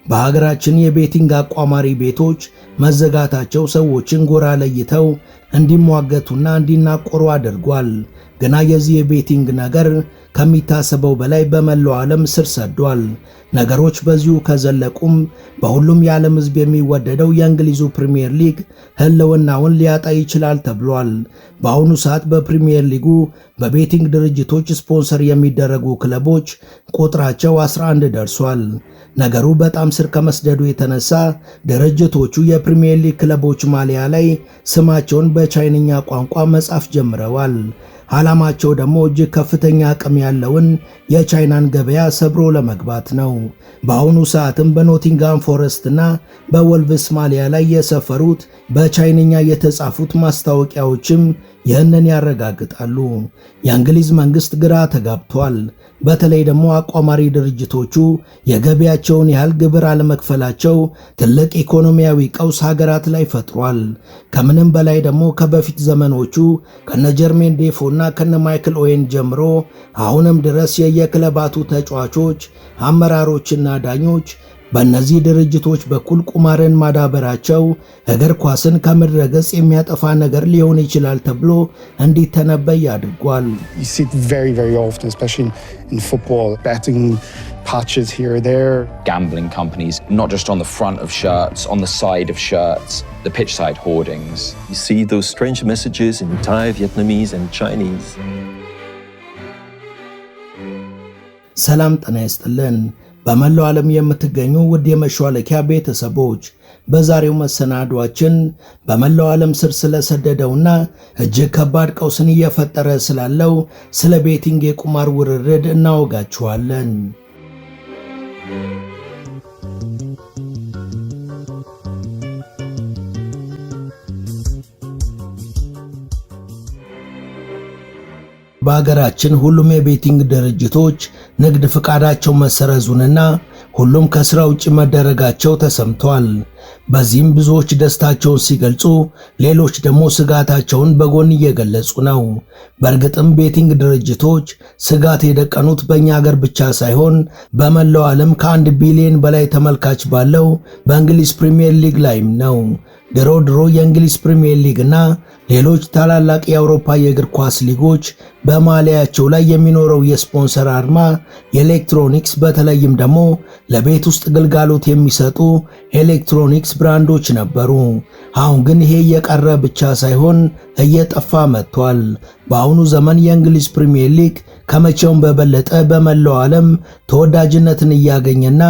በሀገራችን የቤቲንግ አቋማሪ ቤቶች መዘጋታቸው ሰዎችን ጎራ ለይተው እንዲሟገቱና እንዲናቆሩ አድርጓል። ገና የዚህ የቤቲንግ ነገር ከሚታሰበው በላይ በመላው ዓለም ስር ሰዷል። ነገሮች በዚሁ ከዘለቁም በሁሉም የዓለም ሕዝብ የሚወደደው የእንግሊዙ ፕሪሚየር ሊግ ህልውናውን ሊያጣ ይችላል ተብሏል። በአሁኑ ሰዓት በፕሪሚየር ሊጉ በቤቲንግ ድርጅቶች ስፖንሰር የሚደረጉ ክለቦች ቁጥራቸው 11 ደርሷል። ነገሩ በጣም ስር ከመስደዱ የተነሳ ድርጅቶቹ የፕሪሚየር ሊግ ክለቦች ማሊያ ላይ ስማቸውን በቻይንኛ ቋንቋ መጻፍ ጀምረዋል። ዓላማቸው ደግሞ እጅግ ከፍተኛ አቅም ያለውን የቻይናን ገበያ ሰብሮ ለመግባት ነው። በአሁኑ ሰዓትም በኖቲንጋም ፎረስትና በወልቭስ ማሊያ ላይ የሰፈሩት በቻይንኛ የተጻፉት ማስታወቂያዎችም ይህንን ያረጋግጣሉ። የእንግሊዝ መንግስት ግራ ተጋብቷል። በተለይ ደግሞ አቋማሪ ድርጅቶቹ የገቢያቸውን ያህል ግብር አለመክፈላቸው ትልቅ ኢኮኖሚያዊ ቀውስ ሀገራት ላይ ፈጥሯል። ከምንም በላይ ደግሞ ከበፊት ዘመኖቹ ከነ ጀርሜን ዴፎና ከነ ማይክል ኦዌን ጀምሮ አሁንም ድረስ የየክለባቱ ተጫዋቾች፣ አመራሮችና ዳኞች በእነዚህ ድርጅቶች በኩል ቁማርን ማዳበራቸው እግር ኳስን ከምድረ ገጽ የሚያጠፋ ነገር ሊሆን ይችላል ተብሎ እንዲተነበይ አድርጓል። You see it very often, especially in football, betting patches here or there. Gambling companies, not just on the front of shirts, on the side of shirts, the pitch side hoardings. You see those strange messages in Thai, Vietnamese and Chinese. ሰላም ጤና ይስጥልን። በመላው ዓለም የምትገኙ ውድ የመሿለኪያ ቤተሰቦች በዛሬው መሰናዷችን በመላው ዓለም ስር ስለሰደደውና እጅግ ከባድ ቀውስን እየፈጠረ ስላለው ስለ ቤቲንግ የቁማር ውርርድ እናወጋችኋለን። በሀገራችን ሁሉም የቤቲንግ ድርጅቶች ንግድ ፍቃዳቸው መሰረዙንና ሁሉም ከስራ ውጭ መደረጋቸው ተሰምቷል። በዚህም ብዙዎች ደስታቸውን ሲገልጹ፣ ሌሎች ደግሞ ስጋታቸውን በጎን እየገለጹ ነው። በእርግጥም ቤቲንግ ድርጅቶች ስጋት የደቀኑት በእኛ ሀገር ብቻ ሳይሆን በመላው ዓለም ከ1 ቢሊዮን በላይ ተመልካች ባለው በእንግሊዝ ፕሪሚየር ሊግ ላይም ነው። ድሮ የእንግሊዝ ፕሪሚየር ሊግ እና ሌሎች ታላላቅ የአውሮፓ የእግር ኳስ ሊጎች በማሊያቸው ላይ የሚኖረው የስፖንሰር አርማ የኤሌክትሮኒክስ በተለይም ደግሞ ለቤት ውስጥ ግልጋሎት የሚሰጡ ኤሌክትሮኒክስ ብራንዶች ነበሩ። አሁን ግን ይሄ እየቀረ ብቻ ሳይሆን እየጠፋ መጥቷል። በአሁኑ ዘመን የእንግሊዝ ፕሪሚየር ሊግ ከመቼውም በበለጠ በመላው ዓለም ተወዳጅነትን እያገኘና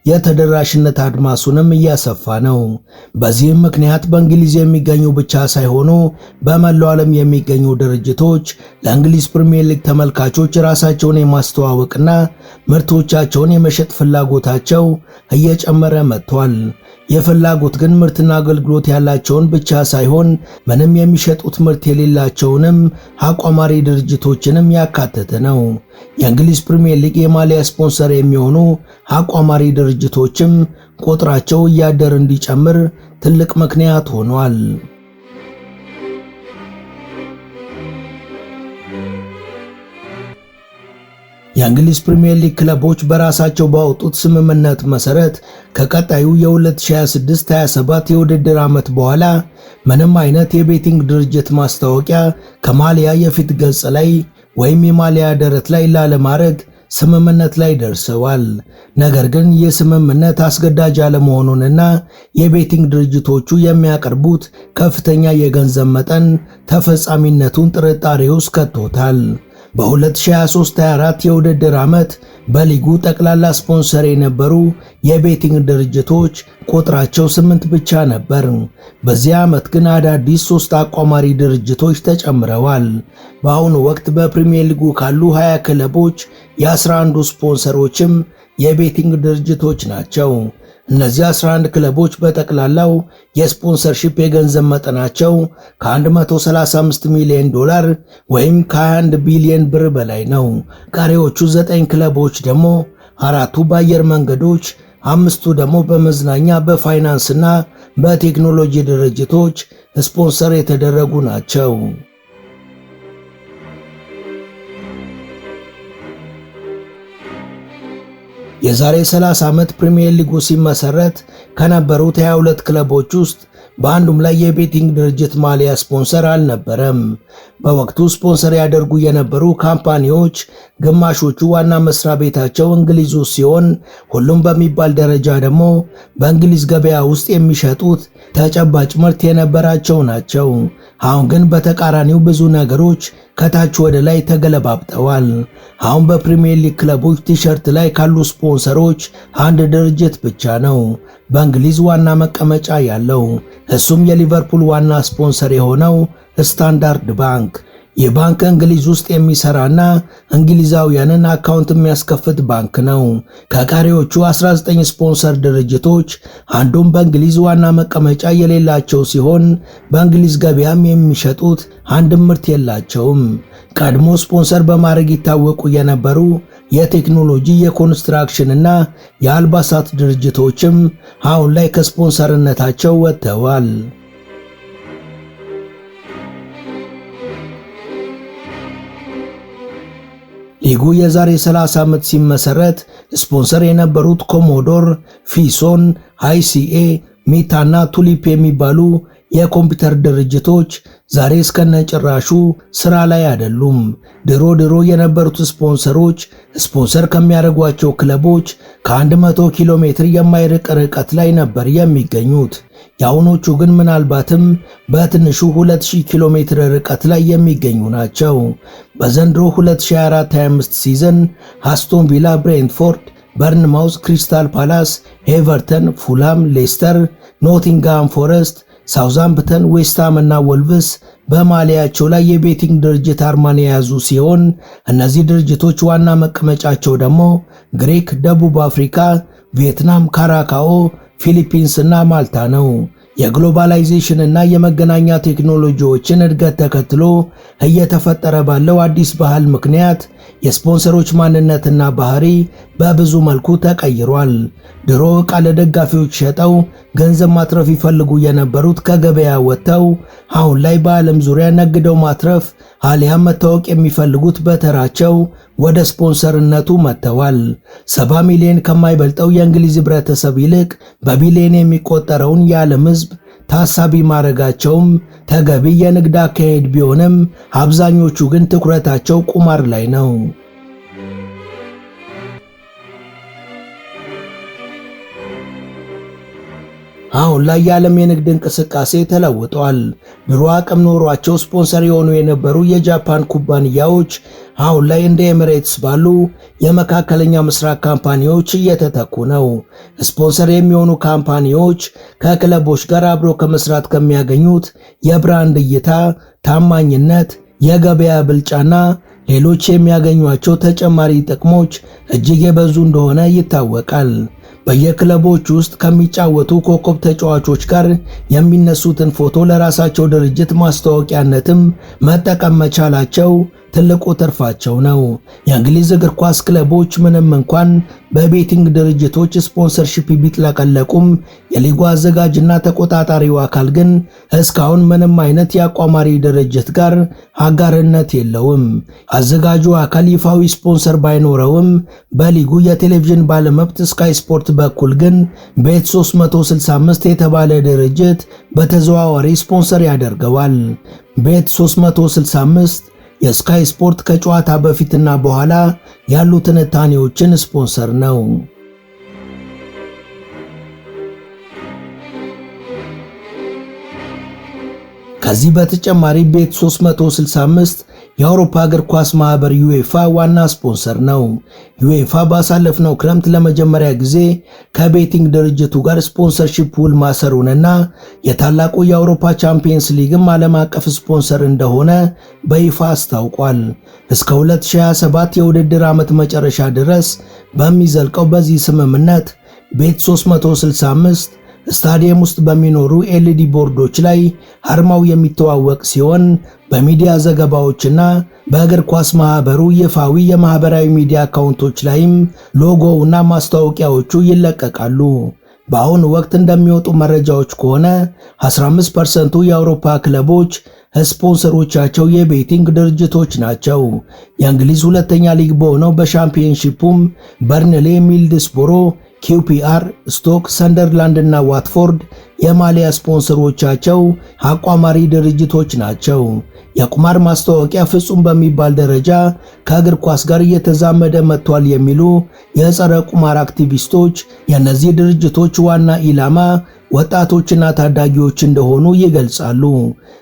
የተደራሽነት አድማሱንም እያሰፋ ነው። በዚህም ምክንያት በእንግሊዝ የሚገኙ ብቻ ሳይሆኑ በመላው ዓለም የሚገኙ ድርጅቶች ለእንግሊዝ ፕሪሚየር ሊግ ተመልካቾች ራሳቸውን የማስተዋወቅና ምርቶቻቸውን የመሸጥ ፍላጎታቸው እየጨመረ መጥቷል። የፍላጎት ግን ምርትና አገልግሎት ያላቸውን ብቻ ሳይሆን ምንም የሚሸጡት ምርት የሌላቸውንም አቋማሪ ድርጅቶችንም ያካተተ ነው። የእንግሊዝ ፕሪሚየር ሊግ የማሊያ ስፖንሰር የሚሆኑ አቋማሪ ድርጅቶችም ቁጥራቸው እያደር እንዲጨምር ትልቅ ምክንያት ሆኗል። የእንግሊዝ ፕሪሚየር ሊግ ክለቦች በራሳቸው ባወጡት ስምምነት መሰረት ከቀጣዩ የ2026-27 የውድድር ዓመት በኋላ ምንም አይነት የቤቲንግ ድርጅት ማስታወቂያ ከማሊያ የፊት ገጽ ላይ ወይም የማሊያ ደረት ላይ ላለማድረግ ስምምነት ላይ ደርሰዋል። ነገር ግን የስምምነት አስገዳጅ አለመሆኑንና የቤቲንግ ድርጅቶቹ የሚያቀርቡት ከፍተኛ የገንዘብ መጠን ተፈጻሚነቱን ጥርጣሬ ውስጥ ከቶታል። በ2023-24 የውድድር ዓመት በሊጉ ጠቅላላ ስፖንሰር የነበሩ የቤቲንግ ድርጅቶች ቁጥራቸው 8 ብቻ ነበር። በዚህ ዓመት ግን አዳዲስ 3 አቋማሪ ድርጅቶች ተጨምረዋል። በአሁኑ ወቅት በፕሪሚየር ሊጉ ካሉ 20 ክለቦች የ11ዱ ስፖንሰሮችም የቤቲንግ ድርጅቶች ናቸው። እነዚህ 11 ክለቦች በጠቅላላው የስፖንሰርሺፕ የገንዘብ መጠናቸው ከ135 ሚሊዮን ዶላር ወይም ከ21 ቢሊዮን ብር በላይ ነው። ቀሪዎቹ 9 ክለቦች ደግሞ 4ቱ በአየር መንገዶች፣ 5ቱ ደግሞ በመዝናኛ በፋይናንስና በቴክኖሎጂ ድርጅቶች ስፖንሰር የተደረጉ ናቸው። የዛሬ 30 ዓመት ፕሪሚየር ሊጉ ሲመሰረት ከነበሩት 22 ክለቦች ውስጥ በአንዱም ላይ የቤቲንግ ድርጅት ማሊያ ስፖንሰር አልነበረም። በወቅቱ ስፖንሰር ያደርጉ የነበሩ ካምፓኒዎች ግማሾቹ ዋና መስሪያ ቤታቸው እንግሊዝ ውስጥ ሲሆን ሁሉም በሚባል ደረጃ ደግሞ በእንግሊዝ ገበያ ውስጥ የሚሸጡት ተጨባጭ ምርት የነበራቸው ናቸው። አሁን ግን በተቃራኒው ብዙ ነገሮች ከታች ወደ ላይ ተገለባብጠዋል። አሁን በፕሪሚየር ሊግ ክለቦች ቲሸርት ላይ ካሉ ስፖንሰሮች አንድ ድርጅት ብቻ ነው በእንግሊዝ ዋና መቀመጫ ያለው። እሱም የሊቨርፑል ዋና ስፖንሰር የሆነው ስታንዳርድ ባንክ። ይህ ባንክ እንግሊዝ ውስጥ የሚሰራና እንግሊዛውያንን አካውንት የሚያስከፍት ባንክ ነው። ከቀሪዎቹ 19 ስፖንሰር ድርጅቶች አንዱም በእንግሊዝ ዋና መቀመጫ የሌላቸው ሲሆን በእንግሊዝ ገበያም የሚሸጡት አንድም ምርት የላቸውም። ቀድሞ ስፖንሰር በማድረግ ይታወቁ የነበሩ የቴክኖሎጂ፣ የኮንስትራክሽን እና የአልባሳት ድርጅቶችም አሁን ላይ ከስፖንሰርነታቸው ወጥተዋል። ሊጉ የዛሬ 30 ዓመት ሲመሰረት ስፖንሰር የነበሩት ኮሞዶር፣ ፊሶን፣ አይሲኤ፣ ሚታና ቱሊፕ የሚባሉ የኮምፒውተር ድርጅቶች ዛሬ እስከነጭራሹ ስራ ላይ አይደሉም። ድሮ የነበሩት ስፖንሰሮች ስፖንሰር ከሚያደርጓቸው ክለቦች ከ100 ኪሎ ሜትር የማይርቅ ርቀት ላይ ነበር የሚገኙት። የአሁኖቹ ግን ምናልባትም በትንሹ 2000 ኪሎ ሜትር ርቀት ላይ የሚገኙ ናቸው። በዘንድሮ 2024-25 ሲዝን አስቶን ቪላ፣ ብሬንትፎርድ፣ በርንማውዝ፣ ክሪስታል ፓላስ፣ ኤቨርተን፣ ፉላም፣ ሌስተር፣ ኖቲንግሃም ፎረስት፣ ሳውዛምፕተን፣ ዌስትሃም እና ወልቭስ በማሊያቸው ላይ የቤቲንግ ድርጅት አርማን የያዙ ሲሆን እነዚህ ድርጅቶች ዋና መቀመጫቸው ደግሞ ግሪክ፣ ደቡብ አፍሪካ፣ ቪየትናም፣ ካራካኦ፣ ፊሊፒንስ እና ማልታ ነው። የግሎባላይዜሽን እና የመገናኛ ቴክኖሎጂዎችን እድገት ተከትሎ እየተፈጠረ ባለው አዲስ ባህል ምክንያት የስፖንሰሮች ማንነትና ባህሪ በብዙ መልኩ ተቀይሯል። ድሮ ዕቃ ለደጋፊዎች ሸጠው ገንዘብ ማትረፍ ይፈልጉ የነበሩት ከገበያ ወጥተው አሁን ላይ በዓለም ዙሪያ ነግደው ማትረፍ አሊያም መታወቅ የሚፈልጉት በተራቸው ወደ ስፖንሰርነቱ መጥተዋል። 70 ሚሊዮን ከማይበልጠው የእንግሊዝ ህብረተሰብ ይልቅ በቢሊዮን የሚቆጠረውን የዓለም ህዝብ ታሳቢ ማድረጋቸውም ተገቢ የንግድ አካሄድ ቢሆንም አብዛኞቹ ግን ትኩረታቸው ቁማር ላይ ነው። አሁን ላይ የዓለም የንግድ እንቅስቃሴ ተለውጧል። ድሮ አቅም ኖሯቸው ስፖንሰር የሆኑ የነበሩ የጃፓን ኩባንያዎች አሁን ላይ እንደ ኤሚሬትስ ባሉ የመካከለኛ ምስራቅ ካምፓኒዎች እየተተኩ ነው። ስፖንሰር የሚሆኑ ካምፓኒዎች ከክለቦች ጋር አብሮ ከመስራት ከሚያገኙት የብራንድ እይታ፣ ታማኝነት፣ የገበያ ብልጫና ሌሎች የሚያገኟቸው ተጨማሪ ጥቅሞች እጅግ የበዙ እንደሆነ ይታወቃል። በየክለቦች ውስጥ ከሚጫወቱ ኮከብ ተጫዋቾች ጋር የሚነሱትን ፎቶ ለራሳቸው ድርጅት ማስተዋወቂያነትም መጠቀም መቻላቸው ትልቁ ትርፋቸው ነው። የእንግሊዝ እግር ኳስ ክለቦች ምንም እንኳን በቤቲንግ ድርጅቶች ስፖንሰርሺፕ ቢጥለቀለቁም የሊጉ አዘጋጅና ተቆጣጣሪው አካል ግን እስካሁን ምንም አይነት የአቋማሪ ድርጅት ጋር አጋርነት የለውም። አዘጋጁ አካል ይፋዊ ስፖንሰር ባይኖረውም በሊጉ የቴሌቪዥን ባለመብት ስካይ ስፖርት በኩል ግን ቤት 365 የተባለ ድርጅት በተዘዋዋሪ ስፖንሰር ያደርገዋል። ቤት 365 የስካይ ስፖርት ከጨዋታ በፊትና በኋላ ያሉ ትንታኔዎችን ስፖንሰር ነው። ከዚህ በተጨማሪ ቤት 365 የአውሮፓ እግር ኳስ ማህበር ዩኤፋ ዋና ስፖንሰር ነው። ዩኤፋ ባሳለፍነው ክረምት ለመጀመሪያ ጊዜ ከቤቲንግ ድርጅቱ ጋር ስፖንሰርሺፕ ውል ማሰሩንና የታላቁ የአውሮፓ ቻምፒየንስ ሊግም ዓለም አቀፍ ስፖንሰር እንደሆነ በይፋ አስታውቋል። እስከ 2027 የውድድር ዓመት መጨረሻ ድረስ በሚዘልቀው በዚህ ስምምነት ቤት 365 ስታዲየም ውስጥ በሚኖሩ ኤልኢዲ ቦርዶች ላይ አርማው የሚተዋወቅ ሲሆን በሚዲያ ዘገባዎችና በእግር ኳስ ማህበሩ ይፋዊ የማህበራዊ ሚዲያ አካውንቶች ላይም ሎጎውና ማስታወቂያዎቹ ይለቀቃሉ። በአሁኑ ወቅት እንደሚወጡ መረጃዎች ከሆነ 15% የአውሮፓ ክለቦች ስፖንሰሮቻቸው የቤቲንግ ድርጅቶች ናቸው። የእንግሊዝ ሁለተኛ ሊግ በሆነው በሻምፒዮንሺፑም በርንሌ፣ ሚድልስብሮ፣ ኪውፒአር፣ ስቶክ፣ ሰንደርላንድ እና ዋትፎርድ የማሊያ ስፖንሰሮቻቸው አቋማሪ ድርጅቶች ናቸው። የቁማር ማስታወቂያ ፍጹም በሚባል ደረጃ ከእግር ኳስ ጋር እየተዛመደ መጥቷል የሚሉ የጸረ ቁማር አክቲቪስቶች የእነዚህ ድርጅቶች ዋና ኢላማ ወጣቶችና ታዳጊዎች እንደሆኑ ይገልጻሉ።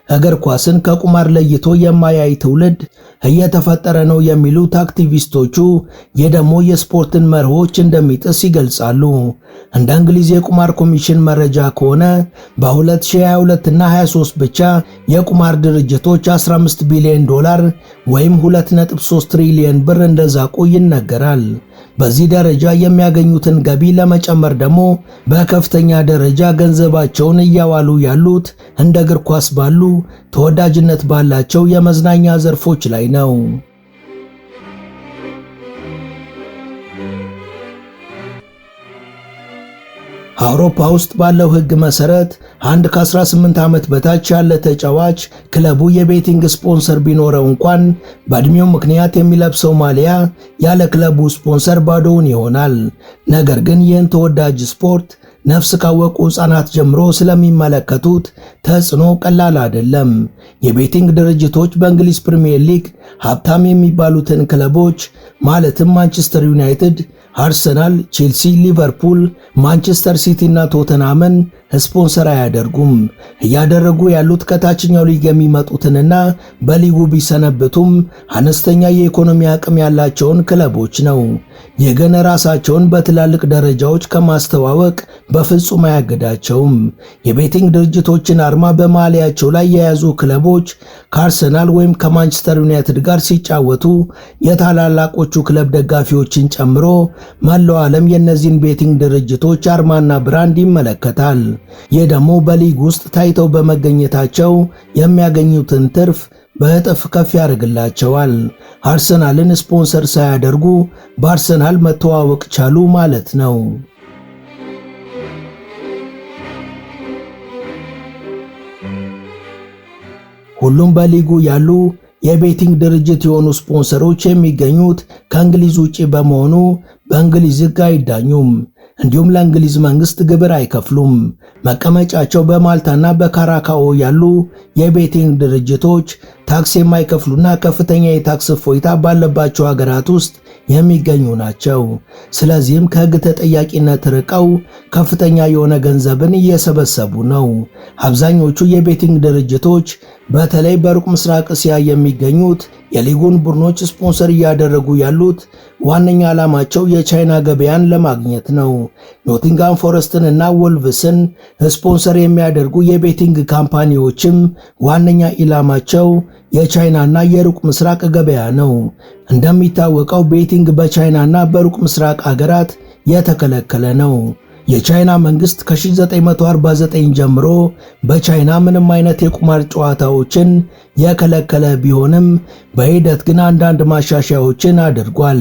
እግር ኳስን ከቁማር ለይቶ የማያይ ትውልድ እየተፈጠረ ነው የሚሉት አክቲቪስቶቹ የደሞ የስፖርትን መርሆች እንደሚጥስ ይገልጻሉ። እንደ እንግሊዝ የቁማር ኮሚሽን መረጃ ከሆነ በ2022 እና 23 ብቻ የቁማር ድርጅቶች 15 ቢሊዮን ዶላር ወይም 2.3 ትሪሊዮን ብር እንደዛቁ ይነገራል። በዚህ ደረጃ የሚያገኙትን ገቢ ለመጨመር ደግሞ በከፍተኛ ደረጃ ገንዘባቸውን እያዋሉ ያሉት እንደ እግር ኳስ ባሉ ተወዳጅነት ባላቸው የመዝናኛ ዘርፎች ላይ ነው። አውሮፓ ውስጥ ባለው ሕግ መሰረት አንድ ከ18 ዓመት በታች ያለ ተጫዋች ክለቡ የቤቲንግ ስፖንሰር ቢኖረው እንኳን በእድሜው ምክንያት የሚለብሰው ማሊያ ያለ ክለቡ ስፖንሰር ባዶውን ይሆናል። ነገር ግን ይህን ተወዳጅ ስፖርት ነፍስ ካወቁ ሕፃናት ጀምሮ ስለሚመለከቱት ተጽዕኖ ቀላል አይደለም። የቤቲንግ ድርጅቶች በእንግሊዝ ፕሪሚየር ሊግ ሀብታም የሚባሉትን ክለቦች ማለትም ማንቸስተር ዩናይትድ፣ አርሰናል፣ ቼልሲ፣ ሊቨርፑል፣ ማንቸስተር ሲቲ እና ቶተናምን ስፖንሰር አያደርጉም። እያደረጉ ያሉት ከታችኛው ሊግ የሚመጡትንና በሊጉ ቢሰነብቱም አነስተኛ የኢኮኖሚ አቅም ያላቸውን ክለቦች ነው። ይህ ግን ራሳቸውን በትላልቅ ደረጃዎች ከማስተዋወቅ በፍጹም አያገዳቸውም። የቤቲንግ ድርጅቶችን አርማ በማሊያቸው ላይ የያዙ ክለቦች ከአርሰናል ወይም ከማንቸስተር ዩናይትድ ጋር ሲጫወቱ የታላላቆቹ ክለብ ደጋፊዎችን ጨምሮ መላው ዓለም የእነዚህን ቤቲንግ ድርጅቶች አርማና ብራንድ ይመለከታል። ይህ ደግሞ በሊግ ውስጥ ታይተው በመገኘታቸው የሚያገኙትን ትርፍ በእጥፍ ከፍ ያደርግላቸዋል። አርሰናልን ስፖንሰር ሳያደርጉ በአርሰናል መተዋወቅ ቻሉ ማለት ነው። ሁሉም በሊጉ ያሉ የቤቲንግ ድርጅት የሆኑ ስፖንሰሮች የሚገኙት ከእንግሊዝ ውጪ በመሆኑ በእንግሊዝ ሕግ አይዳኙም። እንዲሁም ለእንግሊዝ መንግስት ግብር አይከፍሉም። መቀመጫቸው በማልታና በካራካኦ ያሉ የቤቲንግ ድርጅቶች ታክስ የማይከፍሉና ከፍተኛ የታክስ እፎይታ ባለባቸው ሀገራት ውስጥ የሚገኙ ናቸው። ስለዚህም ከሕግ ተጠያቂነት ርቀው ከፍተኛ የሆነ ገንዘብን እየሰበሰቡ ነው። አብዛኞቹ የቤቲንግ ድርጅቶች በተለይ በሩቅ ምስራቅ እስያ የሚገኙት የሊጉን ቡድኖች ስፖንሰር እያደረጉ ያሉት ዋነኛ ዓላማቸው የቻይና ገበያን ለማግኘት ነው። ኖቲንጋም ፎረስትን እና ወልቭስን ስፖንሰር የሚያደርጉ የቤቲንግ ካምፓኒዎችም ዋነኛ ኢላማቸው የቻይናና የሩቅ ምስራቅ ገበያ ነው። እንደሚታወቀው ቤቲንግ በቻይናና በሩቅ ምስራቅ አገራት የተከለከለ ነው። የቻይና መንግስት ከ1949 ጀምሮ በቻይና ምንም አይነት የቁማር ጨዋታዎችን የከለከለ ቢሆንም በሂደት ግን አንዳንድ ማሻሻያዎችን አድርጓል።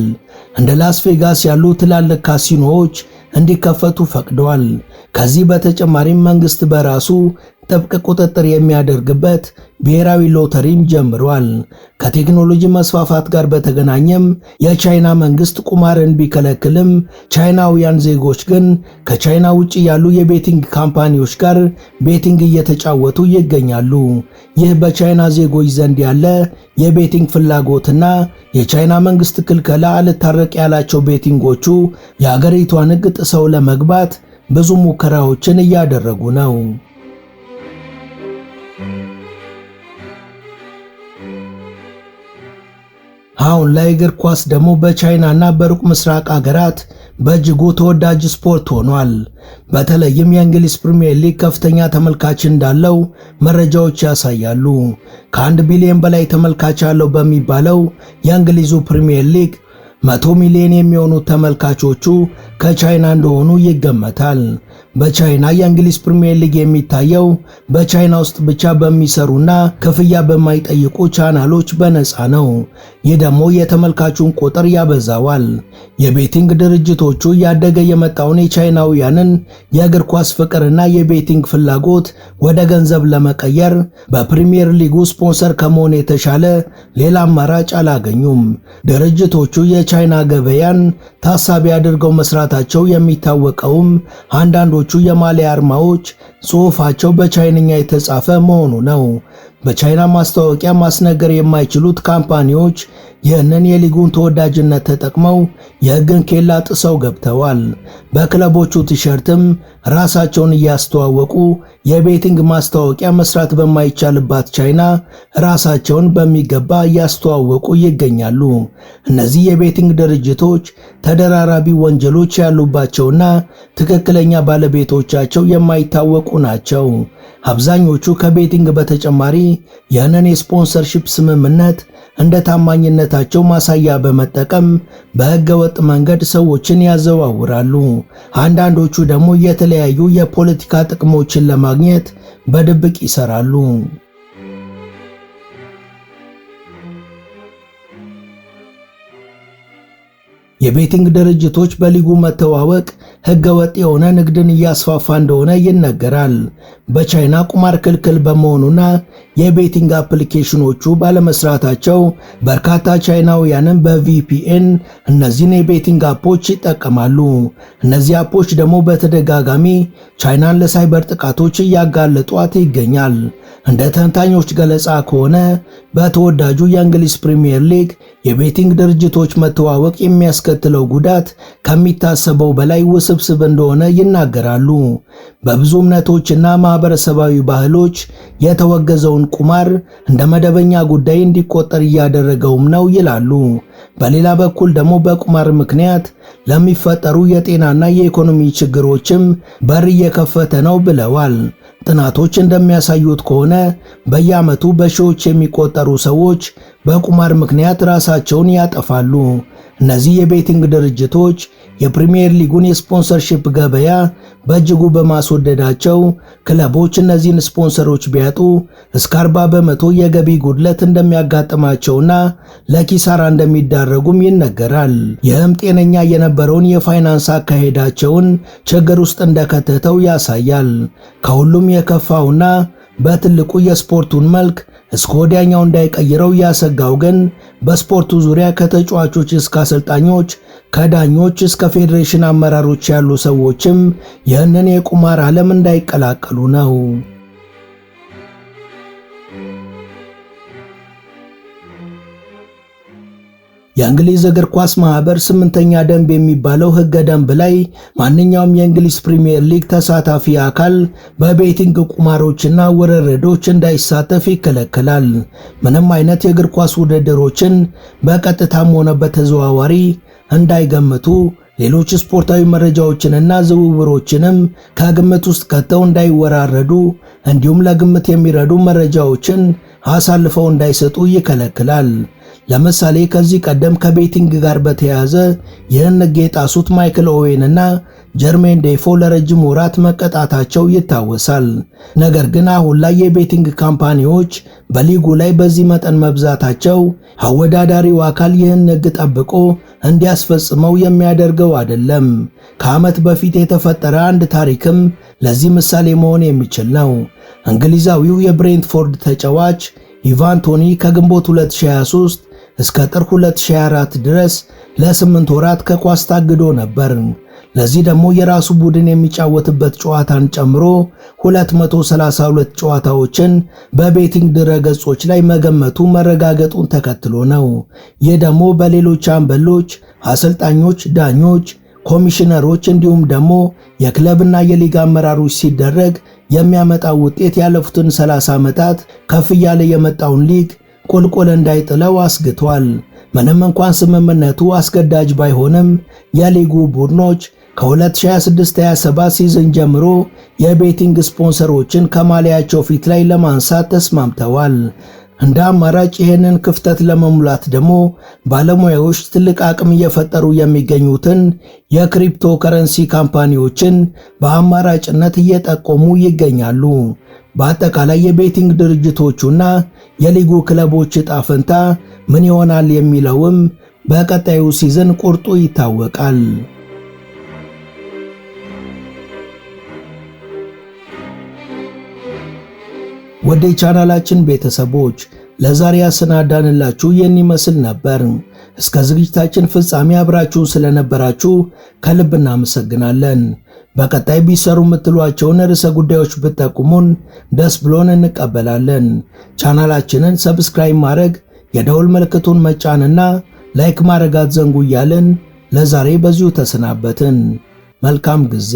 እንደ ላስ ቬጋስ ያሉ ትላልቅ ካሲኖዎች እንዲከፈቱ ፈቅደዋል። ከዚህ በተጨማሪም መንግስት በራሱ ጥብቅ ቁጥጥር የሚያደርግበት ብሔራዊ ሎተሪም ጀምሯል። ከቴክኖሎጂ መስፋፋት ጋር በተገናኘም የቻይና መንግስት ቁማርን ቢከለክልም ቻይናውያን ዜጎች ግን ከቻይና ውጭ ያሉ የቤቲንግ ካምፓኒዎች ጋር ቤቲንግ እየተጫወቱ ይገኛሉ። ይህ በቻይና ዜጎች ዘንድ ያለ የቤቲንግ ፍላጎትና የቻይና መንግስት ክልከላ አልታረቅ ያላቸው ቤቲንጎቹ የአገሪቷን ሕግ ጥሰው ለመግባት ብዙ ሙከራዎችን እያደረጉ ነው። አሁን ላይ እግር ኳስ ደግሞ በቻይናና በሩቅ ምስራቅ አገራት በእጅጉ ተወዳጅ ስፖርት ሆኗል። በተለይም የእንግሊዝ ፕሪሚየር ሊግ ከፍተኛ ተመልካች እንዳለው መረጃዎች ያሳያሉ። ከ1 ቢሊዮን በላይ ተመልካች አለው በሚባለው የእንግሊዙ ፕሪሚየር ሊግ 100 ሚሊዮን የሚሆኑ ተመልካቾቹ ከቻይና እንደሆኑ ይገመታል። በቻይና የእንግሊዝ ፕሪሚየር ሊግ የሚታየው በቻይና ውስጥ ብቻ በሚሰሩና ክፍያ በማይጠይቁ ቻናሎች በነፃ ነው። ይህ ደግሞ የተመልካቹን ቁጥር ያበዛዋል። የቤቲንግ ድርጅቶቹ ያደገ የመጣውን የቻይናውያንን የእግር ኳስ ፍቅርና የቤቲንግ ፍላጎት ወደ ገንዘብ ለመቀየር በፕሪሚየር ሊጉ ስፖንሰር ከመሆን የተሻለ ሌላ አማራጭ አላገኙም። ድርጅቶቹ የቻይና ገበያን ታሳቢ አድርገው መስራታቸው የሚታወቀውም አንዳንዶቹ የማሊያ አርማዎች ጽሑፋቸው በቻይንኛ የተጻፈ መሆኑ ነው። በቻይና ማስታወቂያ ማስነገር የማይችሉት ካምፓኒዎች ይህንን የሊጉን ተወዳጅነት ተጠቅመው የሕግን ኬላ ጥሰው ገብተዋል። በክለቦቹ ቲሸርትም ራሳቸውን እያስተዋወቁ የቤቲንግ ማስታወቂያ መስራት በማይቻልባት ቻይና ራሳቸውን በሚገባ እያስተዋወቁ ይገኛሉ። እነዚህ የቤቲንግ ድርጅቶች ተደራራቢ ወንጀሎች ያሉባቸውና ትክክለኛ ባለቤቶቻቸው የማይታወቁ ናቸው። አብዛኞቹ ከቤቲንግ በተጨማሪ ያንን የስፖንሰርሺፕ ስምምነት እንደ ታማኝነታቸው ማሳያ በመጠቀም በሕገ ወጥ መንገድ ሰዎችን ያዘዋውራሉ። አንዳንዶቹ ደግሞ የተለያዩ የፖለቲካ ጥቅሞችን ለማግኘት በድብቅ ይሰራሉ። የቤቲንግ ድርጅቶች በሊጉ መተዋወቅ ሕገ ወጥ የሆነ ንግድን እያስፋፋ እንደሆነ ይነገራል። በቻይና ቁማር ክልክል በመሆኑና የቤቲንግ አፕሊኬሽኖቹ ባለመስራታቸው በርካታ ቻይናውያንን በቪፒኤን እነዚህን የቤቲንግ አፖች ይጠቀማሉ። እነዚህ አፖች ደግሞ በተደጋጋሚ ቻይናን ለሳይበር ጥቃቶች እያጋለጧት ይገኛል። እንደ ተንታኞች ገለጻ ከሆነ በተወዳጁ የእንግሊዝ ፕሪሚየር ሊግ የቤቲንግ ድርጅቶች መተዋወቅ የሚያስከትለው ጉዳት ከሚታሰበው በላይ ውስብስብ እንደሆነ ይናገራሉ። በብዙ እምነቶችና ማህበረሰባዊ ባህሎች የተወገዘውን ቁማር እንደ መደበኛ ጉዳይ እንዲቆጠር እያደረገውም ነው ይላሉ። በሌላ በኩል ደግሞ በቁማር ምክንያት ለሚፈጠሩ የጤናና የኢኮኖሚ ችግሮችም በር እየከፈተ ነው ብለዋል። ጥናቶች እንደሚያሳዩት ከሆነ በየዓመቱ በሺዎች የሚቆጠሩ ሰዎች በቁማር ምክንያት ራሳቸውን ያጠፋሉ። እነዚህ የቤቲንግ ድርጅቶች የፕሪሚየር ሊጉን የስፖንሰርሺፕ ገበያ በእጅጉ በማስወደዳቸው ክለቦች እነዚህን ስፖንሰሮች ቢያጡ እስከ 40% የገቢ ጉድለት እንደሚያጋጥማቸውና ለኪሳራ እንደሚዳረጉም ይነገራል። ይህም ጤነኛ የነበረውን የፋይናንስ አካሄዳቸውን ችግር ውስጥ እንደከተተው ያሳያል። ከሁሉም የከፋውና በትልቁ የስፖርቱን መልክ እስከ ወዲያኛው እንዳይቀይረው ያሰጋው ግን በስፖርቱ ዙሪያ ከተጫዋቾች እስከ አሰልጣኞች፣ ከዳኞች እስከ ፌዴሬሽን አመራሮች ያሉ ሰዎችም ይህንን የቁማር ዓለም እንዳይቀላቀሉ ነው። የእንግሊዝ እግር ኳስ ማህበር 8ኛ ደንብ የሚባለው ሕገ ደንብ ላይ ማንኛውም የእንግሊዝ ፕሪሚየር ሊግ ተሳታፊ አካል በቤቲንግ ቁማሮችና ውርርዶች እንዳይሳተፍ ይከለከላል። ምንም አይነት የእግር ኳስ ውድድሮችን በቀጥታም ሆነ በተዘዋዋሪ እንዳይገምቱ፣ ሌሎች ስፖርታዊ መረጃዎችንና ዝውውሮችንም ከግምት ውስጥ ከተው እንዳይወራረዱ፣ እንዲሁም ለግምት የሚረዱ መረጃዎችን አሳልፈው እንዳይሰጡ ይከለክላል። ለምሳሌ ከዚህ ቀደም ከቤቲንግ ጋር በተያያዘ ይህን ሕግ የጣሱት ማይክል ኦዌን እና ጀርሜን ዴፎ ለረጅም ወራት መቀጣታቸው ይታወሳል። ነገር ግን አሁን ላይ የቤቲንግ ካምፓኒዎች በሊጉ ላይ በዚህ መጠን መብዛታቸው አወዳዳሪው አካል ይህን ሕግ ጠብቆ እንዲያስፈጽመው የሚያደርገው አይደለም። ከዓመት በፊት የተፈጠረ አንድ ታሪክም ለዚህ ምሳሌ መሆን የሚችል ነው። እንግሊዛዊው የብሬንትፎርድ ተጫዋች ኢቫን ቶኒ ከግንቦት 2023 እስከ ጥር 2024 ድረስ ለ8 ወራት ከኳስ ታግዶ ነበር። ለዚህ ደግሞ የራሱ ቡድን የሚጫወትበት ጨዋታን ጨምሮ 232 ጨዋታዎችን በቤቲንግ ድረገጾች ላይ መገመቱ መረጋገጡን ተከትሎ ነው። ይህ ደግሞ በሌሎች አምበሎች፣ አሰልጣኞች፣ ዳኞች፣ ኮሚሽነሮች እንዲሁም ደግሞ የክለብና የሊግ አመራሮች ሲደረግ የሚያመጣው ውጤት ያለፉትን 30 ዓመታት ከፍ እያለ የመጣውን ሊግ ቁልቁል እንዳይጥለው አስግቷል። ምንም እንኳን ስምምነቱ አስገዳጅ ባይሆንም የሊጉ ቡድኖች ከ2026-27 ሲዝን ጀምሮ የቤቲንግ ስፖንሰሮችን ከማሊያቸው ፊት ላይ ለማንሳት ተስማምተዋል። እንደ አማራጭ ይህንን ክፍተት ለመሙላት ደግሞ ባለሙያዎች ትልቅ አቅም እየፈጠሩ የሚገኙትን የክሪፕቶ ከረንሲ ካምፓኒዎችን በአማራጭነት እየጠቆሙ ይገኛሉ። በአጠቃላይ የቤቲንግ ድርጅቶቹና የሊጉ ክለቦች ዕጣ ፈንታ ምን ይሆናል የሚለውም በቀጣዩ ሲዝን ቁርጡ ይታወቃል። ወደ ቻናላችን ቤተሰቦች ለዛሬ ያሰናዳንላችሁ ይህን ይመስል ነበር። እስከ ዝግጅታችን ፍጻሜ አብራችሁ ስለነበራችሁ ከልብ እናመሰግናለን። በቀጣይ ቢሰሩ የምትሏቸውን ርዕሰ ጉዳዮች ብትጠቁሙን ደስ ብሎን እንቀበላለን። ቻናላችንን ሰብስክራይብ ማድረግ፣ የደውል ምልክቱን መጫንና ላይክ ማድረግ አትዘንጉ እያልን ለዛሬ በዚሁ ተሰናበትን። መልካም ጊዜ።